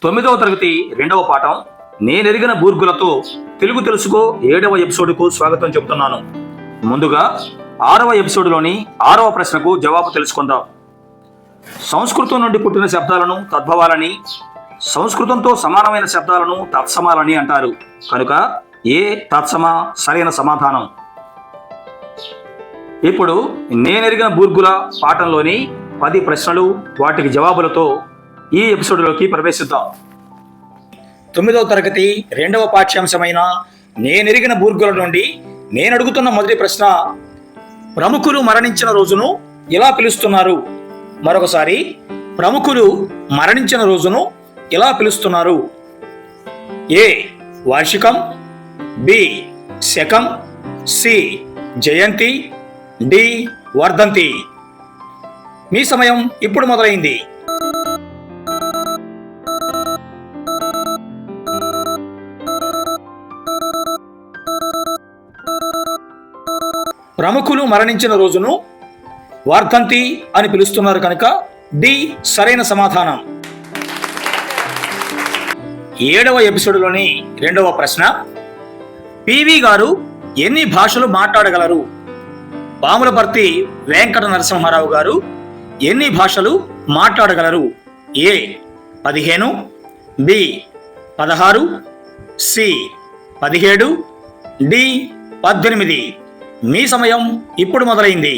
9వ తరగతి 2వ పాఠం నేనెరిగిన బూర్గులతో తెలుగు తెలుసుకో 7వ ఎపిసోడ్కు స్వాగతం చెబుతున్నాను. ముందుగా 6వ ఎపిసోడ్లోని 6వ ప్రశ్నకు జవాబు తెలుసుకుందాం. సంస్కృతం నుండి పుట్టిన శబ్దాలను తద్భవాలని, సంస్కృతంతో సమానమైన శబ్దాలను తత్సమాలని అంటారు. కనుక ఏ తత్సమ సరైన సమాధానం. ఇప్పుడు నేనెరిగిన బూర్గుల పాఠంలోని 10 ప్రశ్నలు వాటికి జవాబులతో ఈ ఎపిసోడ్లోకి ప్రవేశిద్దాం. 9వ తరగతి 2వ పాఠ్యాంశమైన నేనెరిగిన బూర్గుల నుండి నేను అడుగుతున్న మొదటి ప్రశ్న, ప్రముఖులు మరణించిన రోజును ఎలా పిలుస్తున్నారు? మరొకసారి, ప్రముఖులు మరణించిన రోజును ఎలా పిలుస్తున్నారు? ఏ వార్షికం, బి శకం, సి జయంతి, డి వర్ధంతి. మీ సమయం ఇప్పుడు మొదలైంది. ప్రముఖులు మరణించిన రోజును వర్ధంతి అని పిలుస్తున్నారు కనుక డి సరైన సమాధానం. 7వ ఎపిసోడ్లోని 2వ ప్రశ్న, పివి గారు ఎన్ని భాషలు మాట్లాడగలరు? పాములపర్తి వెంకట నరసింహారావు గారు ఎన్ని భాషలు మాట్లాడగలరు? ఏ 15, బి 16, సి 17, డి 18. మీ సమయం ఇప్పుడు మొదలైంది.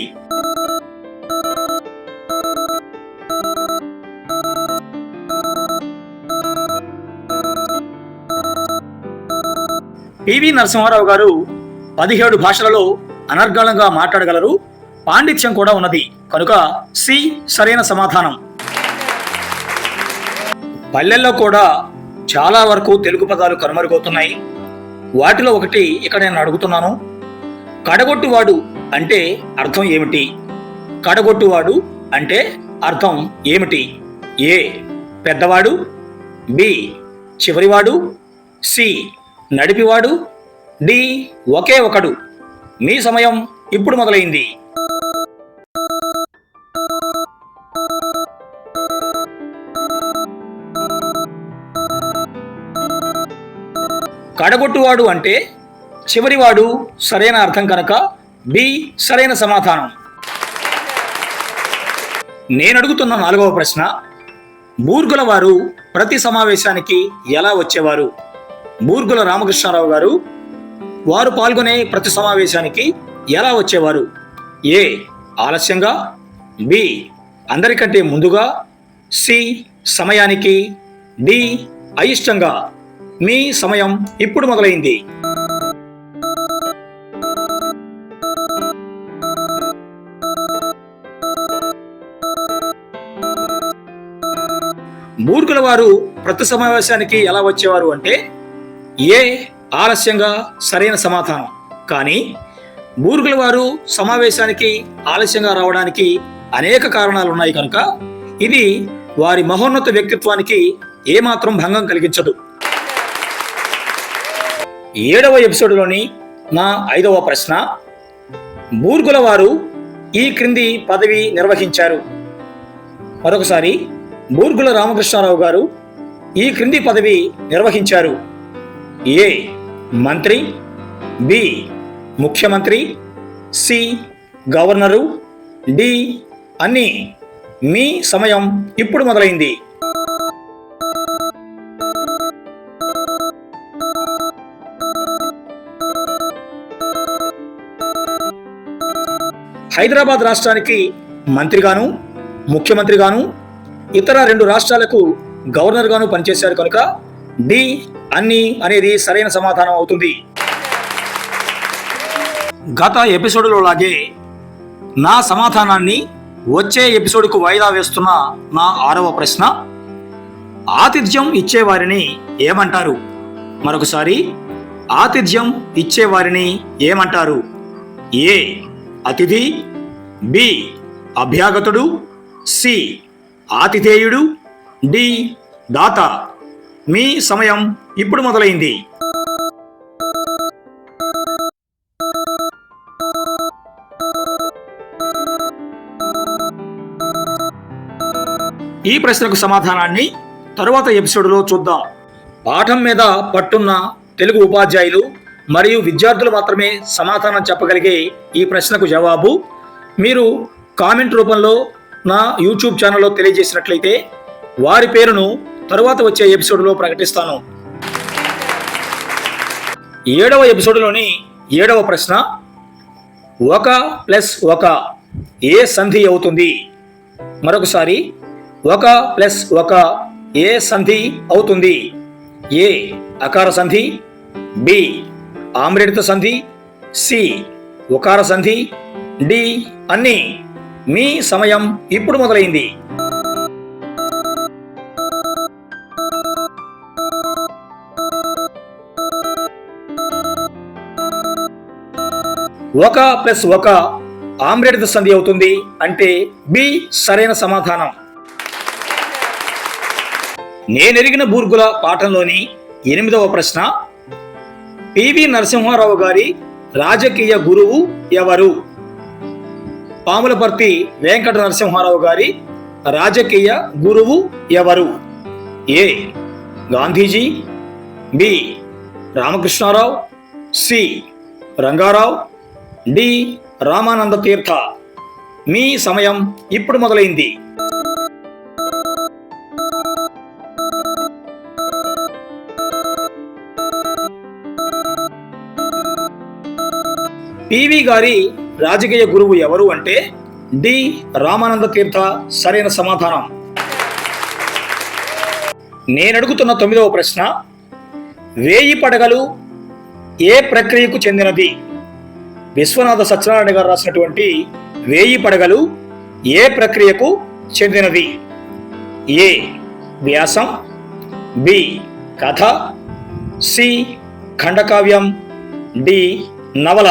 పివి నరసింహారావు గారు 17 భాషలలో అనర్గళంగా మాట్లాడగలరు. పాండిత్యం కూడా ఉన్నది కనుక సి సరైన సమాధానం. పల్లెల్లో కూడా చాలా వరకు తెలుగు పదాలు కనుమరుగవుతున్నాయి. వాటిలో ఒకటి ఇక్కడ నేను అడుగుతున్నాను. కడగొట్టువాడు అంటే అర్థం ఏమిటి? కడగొట్టువాడు అంటే అర్థం ఏమిటి? ఏ పెద్దవాడు, బి చివరివాడు, సి నడిపివాడు, డి ఒకే ఒకడు. మీ సమయం ఇప్పుడు మొదలైంది. కడగొట్టువాడు అంటే చివరివాడు సరైన అర్థం కనుక బి సరైన సమాధానం. నేను అడుగుతున్న 4వ ప్రశ్న, బూర్గుల వారు ప్రతి సమావేశానికి ఎలా వచ్చేవారు? బూర్గుల రామకృష్ణారావు గారు వారు పాల్గొనే ప్రతి సమావేశానికి ఎలా వచ్చేవారు? ఏ ఆలస్యంగా, బి అందరికంటే ముందుగా, సి సమయానికి, డి అయిష్టంగా. మీ సమయం ఇప్పుడు మొదలైంది. బూర్గుల వారు ప్రతి సమావేశానికి ఎలా వచ్చేవారు అంటే ఏ ఆలస్యంగా సరైన సమాధానం. కానీ బూర్గుల వారు సమావేశానికి ఆలస్యంగా రావడానికి అనేక కారణాలు ఉన్నాయి కనుక ఇది వారి మహోన్నత వ్యక్తిత్వానికి ఏమాత్రం భంగం కలిగించదు. 7వ ఎపిసోడ్లోని నా 5వ ప్రశ్న, బూర్గుల వారు ఈ క్రింది పదవి నిర్వహించారు. మరొకసారి, బూర్గుల రామకృష్ణారావు గారు ఈ క్రింది పదవి నిర్వహించారు. ఏ మంత్రి, బి ముఖ్యమంత్రి, సి గవర్నరు, డి అన్ని. మీ సమయం ఇప్పుడు మొదలైంది. హైదరాబాద్ రాష్ట్రానికి మంత్రిగాను, ముఖ్యమంత్రిగాను, ఇతర 2 రాష్ట్రాలకు గవర్నర్ గాను పనిచేశారు కనుక డి అన్ని అనేది సరైన సమాధానం అవుతుంది. గత ఎపిసోడ్లో లాగే నా సమాధానాన్ని వచ్చే ఎపిసోడ్కు వాయిదా వేస్తున్న నా 6వ ప్రశ్న, ఆతిథ్యం ఇచ్చేవారిని ఏమంటారు? మరొకసారి, ఆతిథ్యం ఇచ్చేవారిని ఏమంటారు? ఏ అతిథి, బి అభ్యాగతుడు, సి ఆతిథేయుడు, డి దాత. మీ సమయం ఇప్పుడు మొదలైంది. ఈ ప్రశ్నకు సమాధానాన్ని తరువాత ఎపిసోడ్లో చూద్దాం. పాఠం మీద పట్టున్న తెలుగు ఉపాధ్యాయులు మరియు విద్యార్థులు మాత్రమే సమాధానం చెప్పగలిగే ఈ ప్రశ్నకు జవాబు మీరు కామెంట్ రూపంలో నా యూట్యూబ్ ఛానల్లో తెలియజేసినట్లయితే వారి పేరును తరువాత వచ్చే ఎపిసోడ్లో ప్రకటిస్తాను. 7వ ఎపిసోడ్లోని 7వ ప్రశ్న, 1 + 1 ఏ సంధి అవుతుంది? మరొకసారి, 1 + 1 ఏ సంధి అవుతుంది? ఏ అకార సంధి, బి ఆమ్రేడిత సంధి, సి ఉకార సంధి, డి అన్ని. మీ సమయం ఇప్పుడు మొదలైంది. ఒక ప్లస్ ఒక ఆమ్రేడిత సంధి అవుతుంది అంటే బి సరైన సమాధానం. నేనెరిగిన బూర్గుల పాఠంలోని 8వ ప్రశ్న, పివి నరసింహారావు గారి రాజకీయ గురువు ఎవరు? పాములపర్తి వెంకట నరసింహారావు గారి రాజకీయ గురువు ఎవరు? ఏ Gandhiji, B Ramakrishna Rao, C Rangarao, D Ramananda తీర్థ. మీ సమయం ఇప్పుడు మొదలైంది. పివి గారి రాజకీయ గురువు ఎవరు అంటే డి రామానంద తీర్థ సరైన సమాధానం. నేనడుగుతున్న 9వ ప్రశ్న, 1000 పడగలు ఏ ప్రక్రియకు చెందినది? విశ్వనాథ సత్యనారాయణ గారు రాసినటువంటి 1000 పడగలు ఏ ప్రక్రియకు చెందినది? ఏ వ్యాసం, బి కథ, సి ఖండకావ్యం, డి నవల.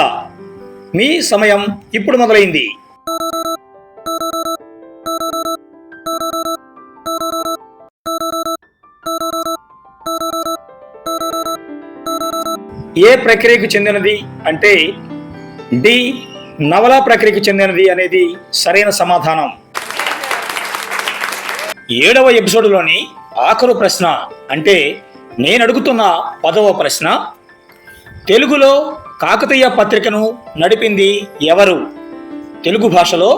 మీ సమయం ఇప్పుడు మొదలైంది. ఏ ప్రక్రియకు చెందినది అంటే డి నవల ప్రక్రియకు చెందినది అనేది సరైన సమాధానం. 7వ ఎపిసోడ్లోని ఆఖరు ప్రశ్న అంటే నేను అడుగుతున్న 10వ ప్రశ్న, తెలుగులో కాకతీయ పత్రికను నడిపింది ఎవరు? తెలుగు భాషలో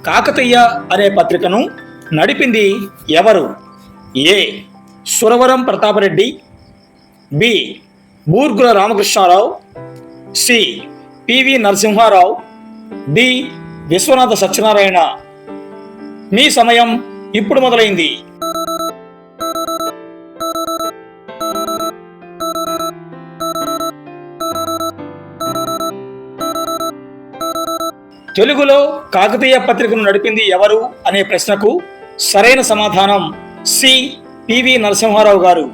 కాకతీయ అనే పత్రికను నడిపింది ఎవరు? ఏ Suravaram Pratap Reddy, B Burgula Ramakrishna Rao, C PV Narasimha Rao, D Viswanatha Satyanarayana. మీ సమయం ఇప్పుడు మొదలైంది. తెలుగులో కాకతీయ పత్రికను నడిపింది ఎవరు అనే ప్రశ్నకు సరైన సమాధానం సి పివి నరసింహారావు గారు.